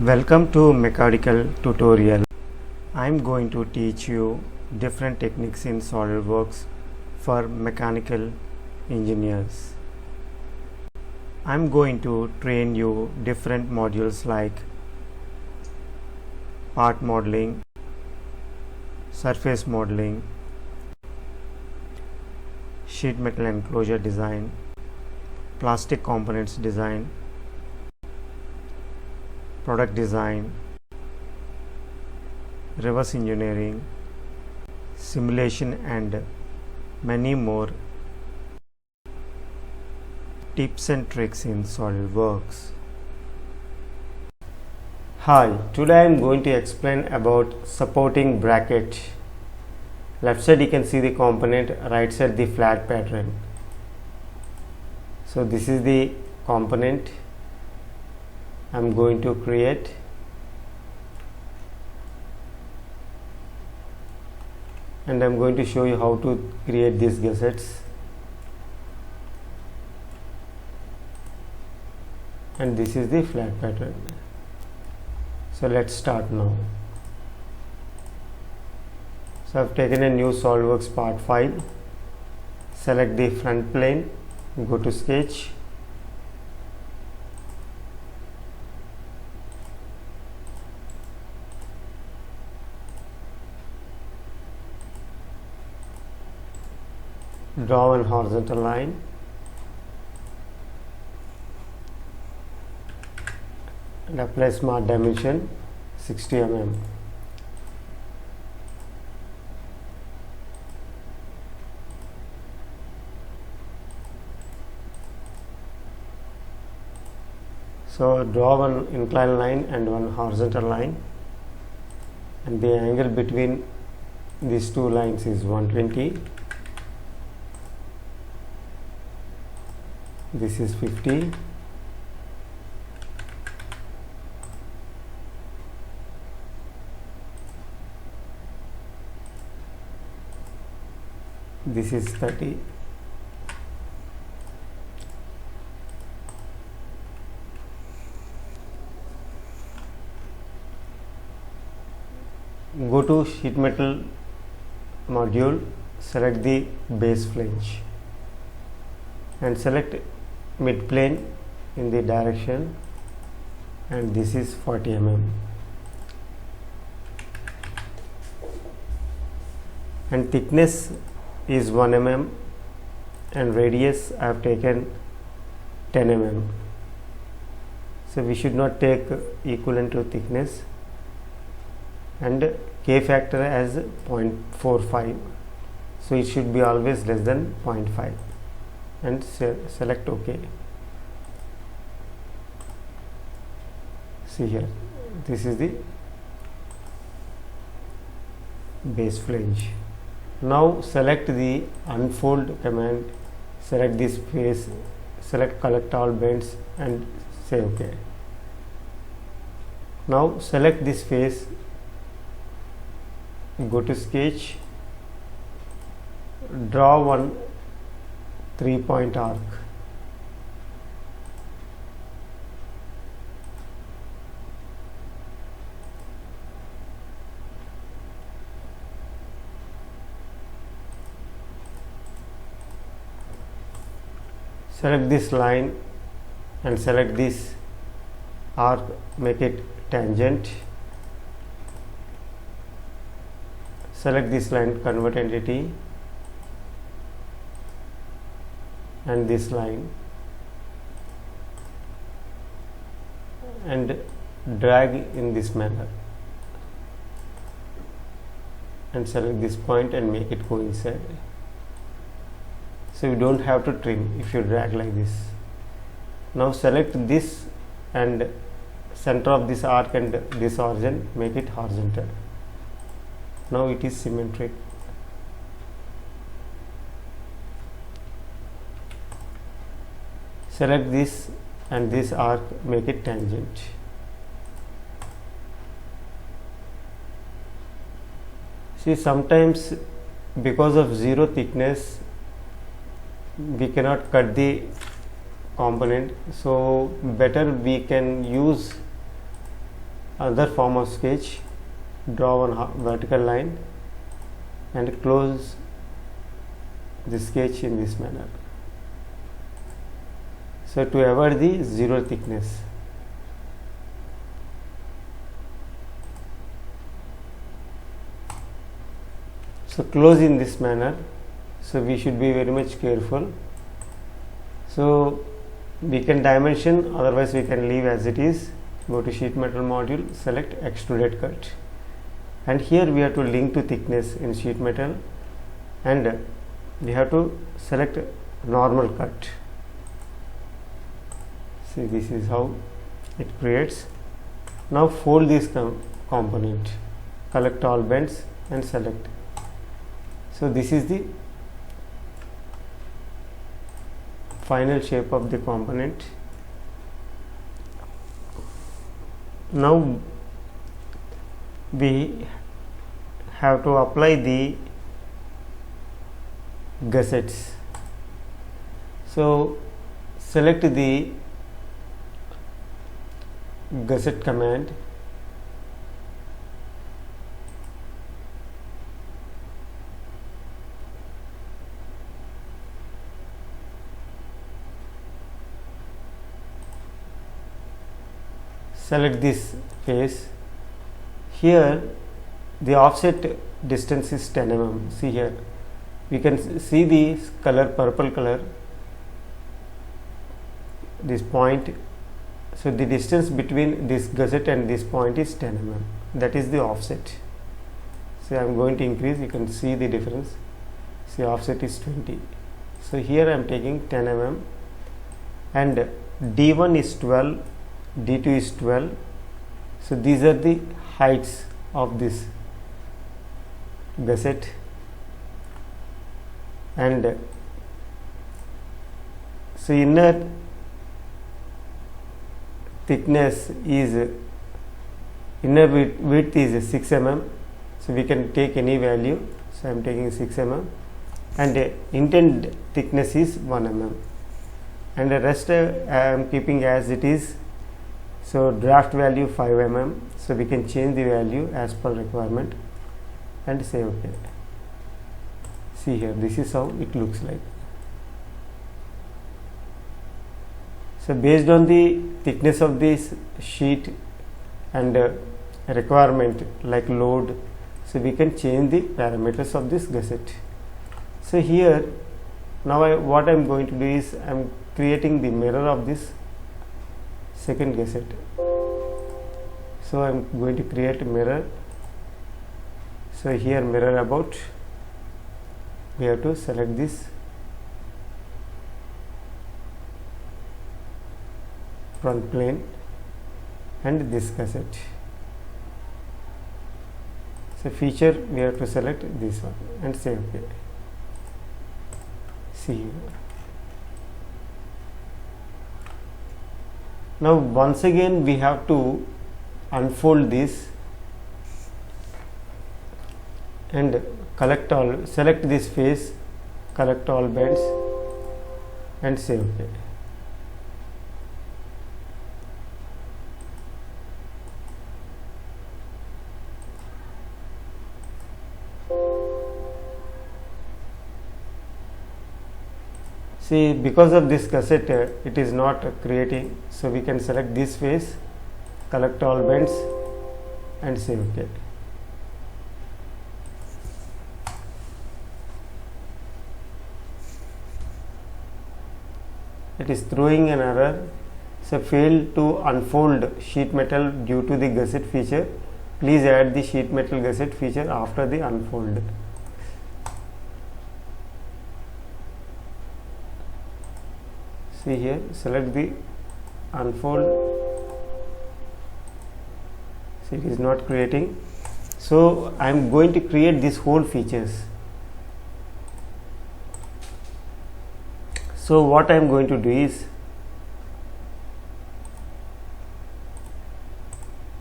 Welcome to mechanical tutorial. I am going to teach you different techniques in SolidWorks for mechanical engineers. I am going to train you different modules like part modeling, surface modeling, sheet metal enclosure design, plastic components design, product design, reverse engineering, simulation, and many more tips and tricks in SolidWorks. Hi, today I am going to explain about supporting bracket. Left side you can see the component, right side the flat pattern. So this is the component I am going to create. And I am going to show you how to create these gussets. And this is the flat pattern. So let's start now. So I have taken a new SolidWorks part file. Select the front plane, go to sketch. Draw one horizontal line and apply smart dimension 60 mm. So draw one inclined line and one horizontal line, and the angle between these two lines is 120. This is 50. This is 30. Go to sheet metal module, select the base flange and select mid plane in the direction, and this is 40 mm, and thickness is 1 mm, and radius I have taken 10 mm. So we should not take equivalent to thickness, and K factor as 0.45, so it should be always less than 0.5, and select OK. See here, this is the base flange. Now select the unfold command, select this face, select collect all bends and say OK. Now select this face, go to sketch, draw one 3-point arc. Select this line and select this arc, make it tangent. Select this line, convert entity, and this line, and drag in this manner, and select this point and make it coincide. So you don't have to trim if you drag like this. Now select this and center of this arc and this origin, make it horizontal. Now it is symmetric. Select this and this arc, make it tangent. See, sometimes because of zero thickness we cannot cut the component, so better we can use other form of sketch, draw one vertical line and close the sketch in this manner. So to avoid the zero thickness. So close in this manner. So we should be very much careful. So we can dimension, otherwise we can leave as it is. Go to sheet metal module, select extruded cut, and here we have to link to thickness in sheet metal, and we have to select normal cut. See, this is how it creates. Now fold this component, collect all bends and select. So this is the final shape of the component. Now we have to apply the gussets. So select the gusset command, select this face. Here the offset distance is 10 mm. See here, we can see the color, purple color, this point. So the distance between this gusset and this point is 10 mm. That is the offset. So I am going to increase, you can see the difference. See, offset is 20. So here I am taking 10 mm, and D1 is 12, D2 is 12. So these are the heights of this gusset, and so inner thickness is, inner width is 6 mm. So we can take any value. So I am taking 6 mm, and intent thickness is 1 mm, and the rest I am keeping as it is. So draft value 5 mm. So we can change the value as per requirement and say OK. See here, this is how it looks like. So based on the thickness of this sheet and requirement like load, so we can change the parameters of this gusset. So here now what I am going to do is I am creating the mirror of this second gusset. So I am going to create a mirror. So here mirror about, we have to select this front plane and this gusset. So feature, we have to select this one and say OK. See here. Now once again we have to unfold this and collect all, select this face, collect all bends and say OK. See, because of this gusset it is not creating, so we can select this face, collect all bends and say OK. It is throwing an error. So failed to unfold sheet metal due to the gusset feature. Please add the sheet metal gusset feature after the unfold. See here, select the unfold. See, it is not creating. So I am going to create these whole features. So what I am going to do is,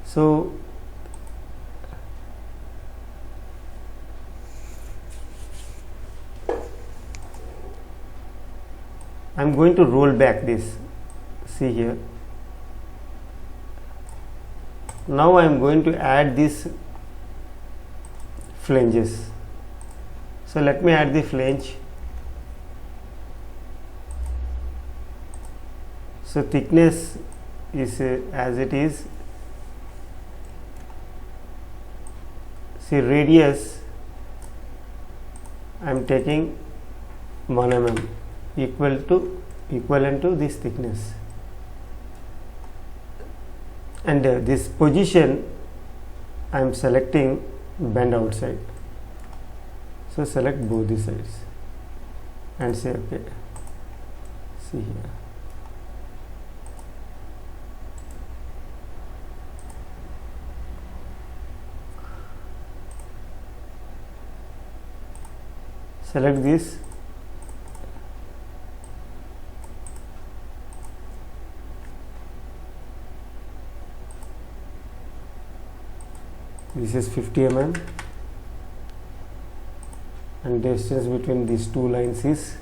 so I am going to roll back this. See here, Now I am going to add these flanges. So let me add the flange. So thickness is as it is. See, radius I am taking 1 mm equivalent to this thickness, and this position I am selecting bend outside. So select both the sides and say OK. See here. Select this. This is 50 mm, and distance between these two lines is,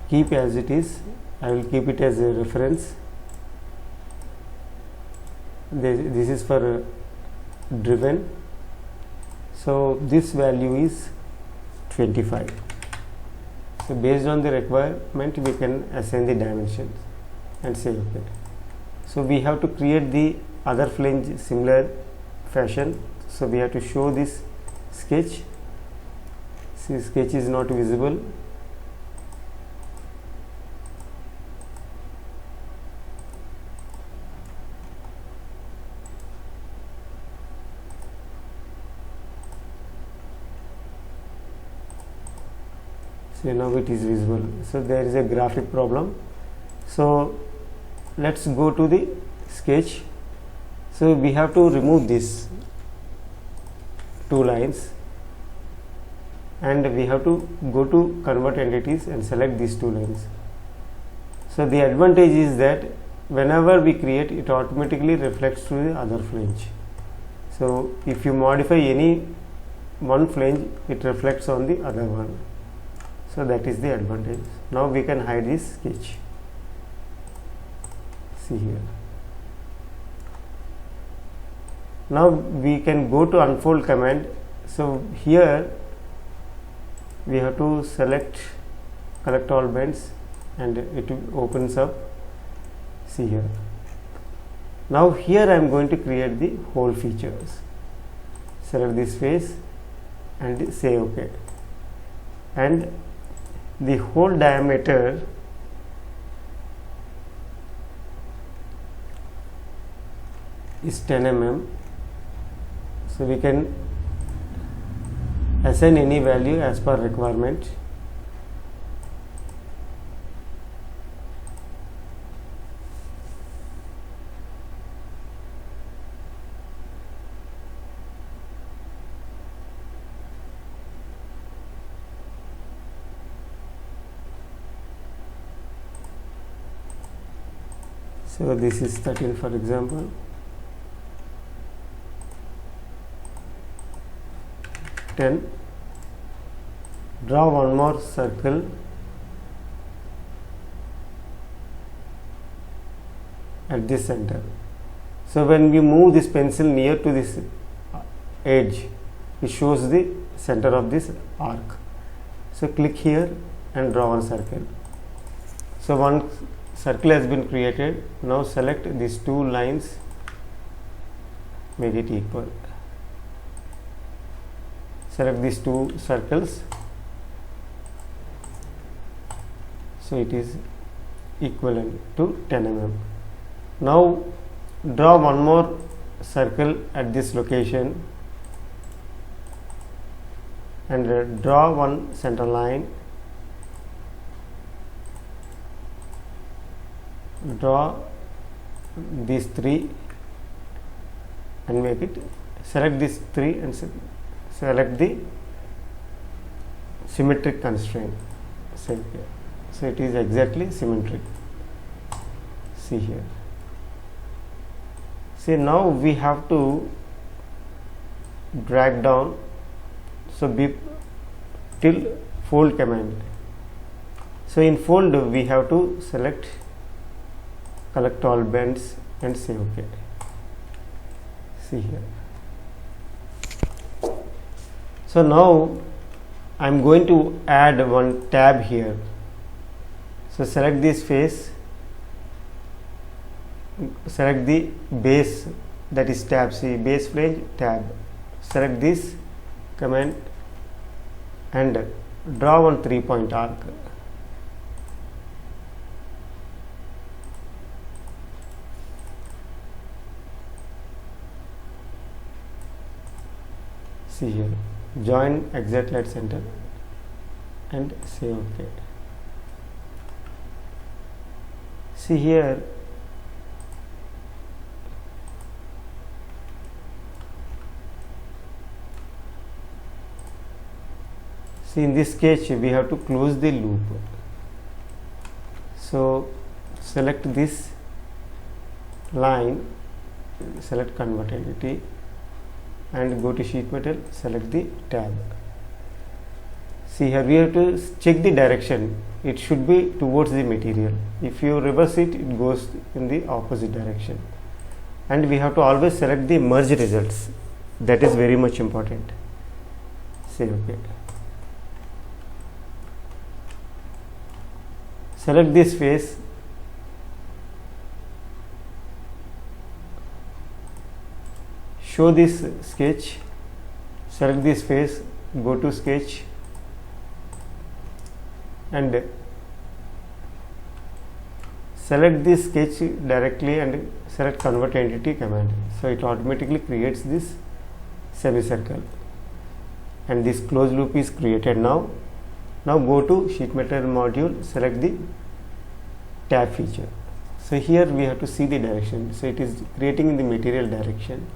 keep as it is. I will keep it as a reference. This is for driven. So this value is 25. So based on the requirement we can assign the dimensions and say OK. So we have to create the other flange similar fashion. So we have to show this sketch. See, sketch is not visible. So now it is visible. So there is a graphic problem. So let's go to the sketch. So we have to remove these two lines, and we have to go to convert entities and select these two lines. So the advantage is that whenever we create, it automatically reflects to the other flange. So if you modify any one flange, it reflects on the other one. So that is the advantage. Now we can hide this sketch. See here. Now we can go to unfold command. So here we have to select collect all bends, and it opens up. See here. Now here I am going to create the hole features. Select this face and say OK. And the hole diameter is 10 mm. So we can assign any value as per requirement. So this is 13 for example. 10. Draw one more circle at this center. So when we move this pencil near to this edge, it shows the center of this arc. So click here and draw one circle. So one circle has been created. Now select these two lines, make it equal. Select these two circles. So it is equivalent to 10 mm. Now draw one more circle at this location and draw one center line. Draw these three and make it, select these three and select the symmetric constraint. So it is exactly symmetric. See here. See, now we have to drag down. So be till fold command. So in fold we have to select collect all bends and say OK. See here. So now I am going to add one tab here. So select this face, select the base, that is tab, see base flange tab, select this command and draw one 3-point arc. See here, join exactly at center and say OK. See here, see in this sketch we have to close the loop. So select this line, select convert entity and go to sheet metal, select the tab. See here we have to check the direction, it should be towards the material. If you reverse it, it goes in the opposite direction. And we have to always select the merge results, that is very much important. Say OK. Select this face, show this sketch, select this face, go to sketch and select this sketch directly and select convert entity command. So it automatically creates this semicircle and this closed loop is created now. Now go to sheet metal module, select the tab feature. So here we have to see the direction, so it is creating in the material direction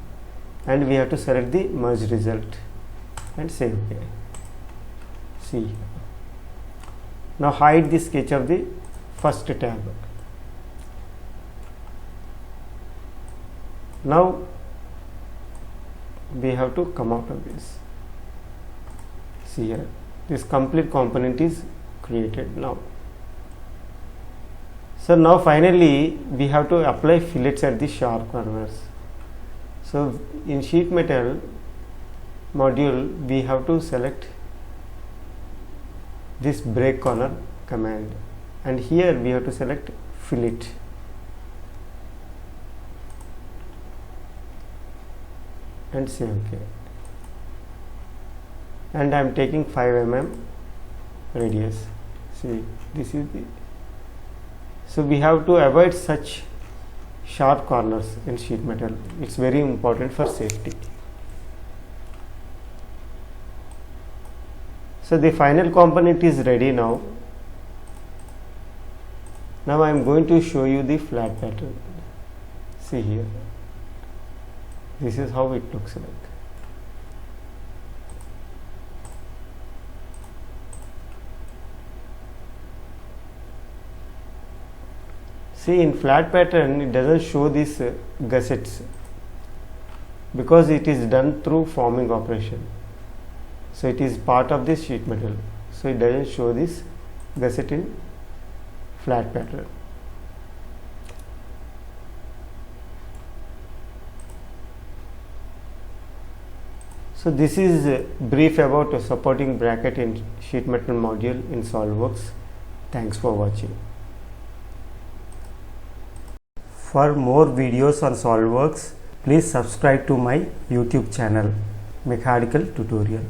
and we have to select the merge result and say OK. See, now hide the sketch of the first tab. Now we have to come out of this. See here, this complete component is created now. So now finally we have to apply fillets at the sharp corners. So in sheet metal module we have to select this break corner command and here we have to select fillet and say OK. And I am taking 5 mm radius. See, this is the, so we have to avoid such sharp corners in sheet metal. It's very important for safety. So the final component is ready now. Now I am going to show you the flat pattern. See here, this is how it looks like. See, in flat pattern it doesn't show these gussets because it is done through forming operation. So it is part of this sheet metal, so it doesn't show this gusset in flat pattern. So this is brief about supporting bracket in sheet metal module in SolidWorks. Thanks for watching. For more videos on SolidWorks, please subscribe to my YouTube channel, Mechanical Tutorial.